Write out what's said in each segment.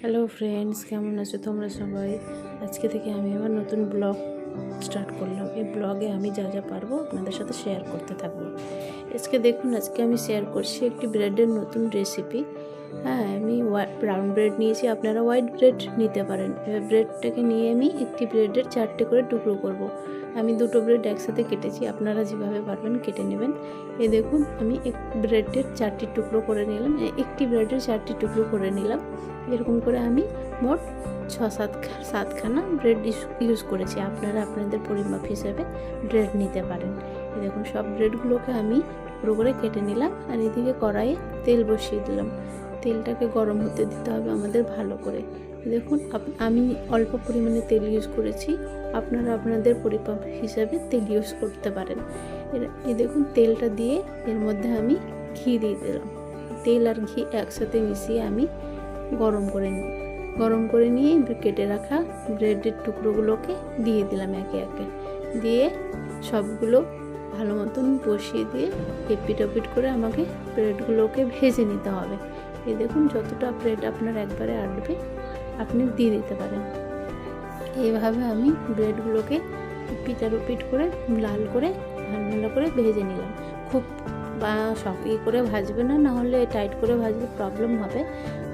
Hello friends, কেমন আছো তোমরা সবাই? আজকে থেকে আমি আমার নতুন ব্লগ স্টার্ট করলাম। এই ব্লগে আমি যা যা পারবো আপনাদের সাথে শেয়ার করতে থাকবো। আজকে আমি শেয়ার করছি একটি ব্রেডের নতুন রেসিপি। হ্যাঁ, আমি ব্রাউন ব্রেড নিয়েছি, আপনারা হোয়াইট ব্রেড নিতে পারেন। এবার ব্রেডটাকে নিয়ে আমি একটি ব্রেডের 4টে করে টুকরো করব। আমি 2টো ব্রেড একসাথে কেটেছি, আপনারা যেভাবে পারবেন কেটে নেবেন। এই দেখুন, আমি এক ব্রেডের 4টি টুকরো করে নিলাম, একটি ব্রেডের 4টি টুকরো করে নিলাম। এরকম করে আমি মোট 6-7খানা ব্রেড ইউজ করেছি। আপনারা আপনাদের পরিমাপ হিসেবে ব্রেড নিতে পারেন। এই দেখুন, সব ব্রেডগুলোকে আমি টুকরো করে কেটে নিলাম। আর এদিকে কড়াইয়ে তেল বসিয়ে দিলাম। তেলটাকে গরম হতে দিতে হবে আমাদের ভালো করে। দেখুন, আমি অল্প পরিমাণে তেল ইউজ করেছি, আপনারা আপনাদের পরিমাপ হিসাবে তেল ইউজ করতে পারেন। এই দেখুন, তেলটা দিয়ে এর মধ্যে আমি ঘি দিয়ে দিলাম। তেল আর ঘি একসাথে মিশিয়ে আমি গরম করে নিয়ে কেটে রাখা ব্রেডের টুকরোগুলোকে দিয়ে দিলাম একে একে। দিয়ে সবগুলো ভালো মতন বসিয়ে দিয়ে এপিট ওপিট করে আমাকে ব্রেডগুলোকে ভেজে নিতে হবে। এই দেখুন, যতটা ব্রেড আপনার একবারে আটবে আপনি দিয়ে দিতে পারেন। এইভাবে আমি ব্রেডগুলোকে এপিট আর ওপিট করে লাল করে ভালো করে ভেজে নিলাম। খুব শক্ত করে ভাজবে না, নাহলে টাইট করে ভাজলে প্রবলেম হবে।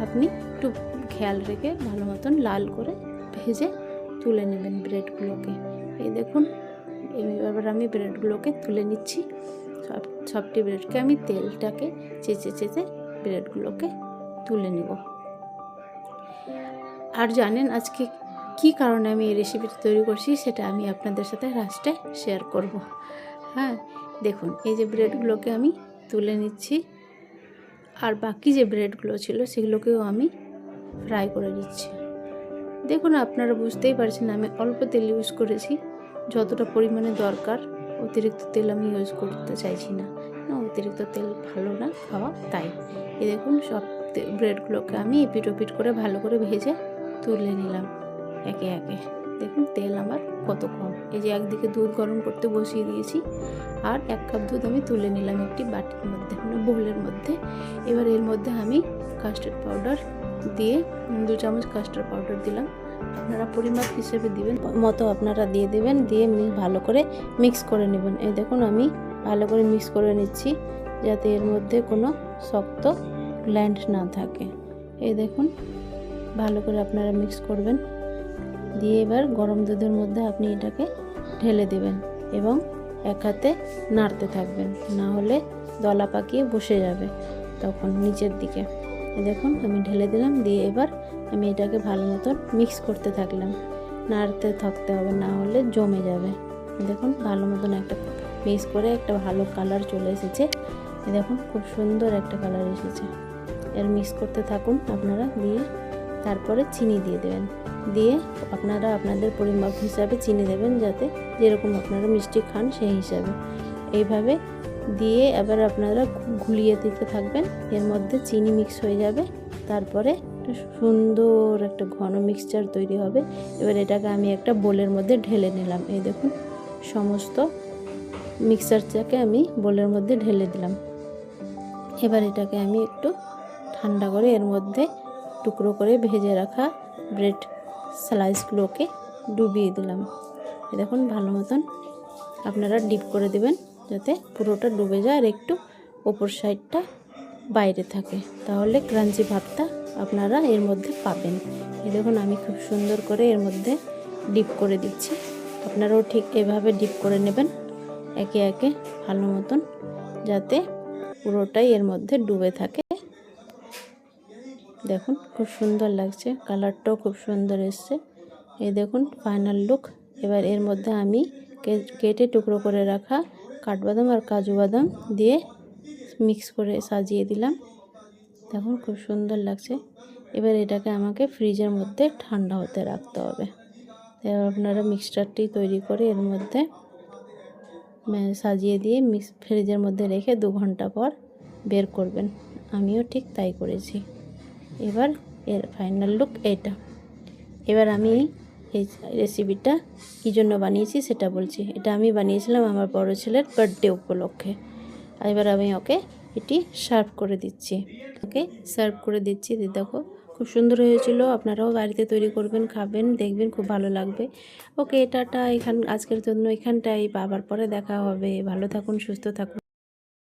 আপনি একটু খেয়াল রেখে ভালো মতন লাল করে ভেজে তুলে নেবেন ব্রেডগুলোকে। এই দেখুন, এবার আমি ব্রেডগুলোকে তুলে নিচ্ছি। সবটি ব্রেডকে আমি তেলটাকে চেঁচে ব্রেডগুলোকে তুলে নেব। আর জানেন আজকে কি কারণে আমি এই রেসিপিটা তৈরি করছি, সেটা আমি আপনাদের সাথে লাস্টে শেয়ার করব। হ্যাঁ, দেখুন, এই যে ব্রেডগুলোকে আমি তুলে নিচ্ছি, আর বাকি যে ব্রেডগুলো ছিল সেগুলোকেও আমি ফ্রাই করে দিচ্ছি। দেখুন, আপনারা বুঝতেই পারছেন আমি অল্প তেল ইউজ করেছি, যতটা পরিমাণে দরকার। অতিরিক্ত তেল আমি ইউজ করতে চাইছি না, অতিরিক্ত তেল ভালো না খাওয়া, তাই। এই দেখুন, সব ব্রেডগুলোকে আমি এপিট ওপিট করে ভালো করে ভেজে তুলে নিলাম একে একে। দেখুন, তেল আমার কত কম। এই যে একদিকে দুধ গরম করতে বসিয়ে দিয়েছি, আর 1 কাপ দুধ আমি তুলে নিলাম একটি বাটির মধ্যে, মানে বোলের মধ্যে। এবার এর মধ্যে আমি কাস্টার্ড পাউডার দিয়ে 2 চামচ কাস্টার্ড পাউডার দিলাম। আপনারা পরিমাপ হিসেবে দিবেন মতো আপনারা দিয়ে দেবেন। দিয়ে ভালো করে মিক্স করে নেবেন। এই দেখুন, আমি ভালো করে মিক্স করে নিচ্ছি, যাতে এর মধ্যে কোনো শক্ত গ্ল্যান্ড না থাকে। এই দেখুন, ভালো করে আপনারা মিক্স করবেন। দিয়ে এবার গরম দুধের মধ্যে আপনি এটাকে ঢেলে দেবেন এবং এক হাতে নাড়তে থাকবেন, না হলে দলা পাকিয়ে বসে যাবে তখন নিচের দিকে। দেখুন, আমি ঢেলে দিলাম। দিয়ে এবার আমি এটাকে ভালো মতন মিক্স করতে থাকলাম। নাড়তে থাকতে হবে, না হলে জমে যাবে। দেখুন, ভালো মতন একটা মিক্স করে একটা ভালো কালার চলে এসেছে। দেখুন, খুব সুন্দর একটা কালার এসেছে। এর মিক্স করতে থাকুন আপনারা। দিয়ে তারপরে চিনি দিয়ে দেবেন। দিয়ে আপনারা আপনাদের পরিমাপ হিসাবে চিনি দেবেন, যাতে যেরকম আপনারা মিষ্টি খান সেই হিসাবে। এইভাবে দিয়ে এবার আপনারা ঘুলিয়ে দিতে থাকবেন। এর মধ্যে চিনি মিক্স হয়ে যাবে, তারপরে একটা সুন্দর একটা ঘন মিক্সচার তৈরি হবে। এবার এটাকে আমি একটা বোলের মধ্যে ঢেলে নিলাম। এই দেখুন, সমস্ত মিক্সচারটাকে আমি বোলের মধ্যে ঢেলে দিলাম। এবার এটাকে আমি একটু ঠান্ডা করে এর মধ্যে টুকরো করে ভেজে রাখা ব্রেড স্লাইসগুলোকে ডুবিয়ে দিলাম। দেখুন, ভালো মতন আপনারা ডিপ করে দেবেন, যাতে পুরোটা ডুবে যায় আর একটু ওপর সাইডটা বাইরে থাকে, তাহলে ক্রাঞ্চি ভাবটা আপনারা এর মধ্যে পাবেন। এই দেখুন, আমি খুব সুন্দর করে এর মধ্যে ডিপ করে দিচ্ছি। আপনারাও ঠিক এভাবে ডিপ করে নেবেন একে একে ভালো মতন, যাতে পুরোটাই এর মধ্যে ডুবে থাকে। দেখুন, খুব সুন্দর লাগছে, কালারটাও খুব সুন্দর এসছে। এই দেখুন ফাইনাল লুক। এবার এর মধ্যে আমি কেটে টুকরো করে রাখা কাঠবাদাম আর কাজু বাদাম দিয়ে মিক্স করে সাজিয়ে দিলাম। দেখুন, খুব সুন্দর লাগছে। এবার এটাকে আমাকে ফ্রিজের মধ্যে ঠান্ডা হতে রাখতে হবে। এবার আপনারা মিক্সচারটি তৈরি করে এর মধ্যে সাজিয়ে দিয়ে ফ্রিজের মধ্যে রেখে 2 ঘন্টা পর বের করবেন। আমিও ঠিক তাই করেছি। এবার এর ফাইনাল লুক এটা। এবার আমি এই রেসিপিটা কী জন্য বানিয়েছি সেটা বলছি। এটা আমি বানিয়েছিলাম আমার বড় ছেলের বার্থডে উপলক্ষে। এবার আমি ওকে এটি সার্ভ করে দিচ্ছি। দেখো, খুব সুন্দর হয়েছিল। আপনারাও বাড়িতে তৈরি করবেন, খাবেন, দেখবেন খুব ভালো লাগবে। ওকে, টাটা। আজকের জন্য এখানটাই, আবার পরে দেখা হবে। ভালো থাকুন, সুস্থ থাকুন।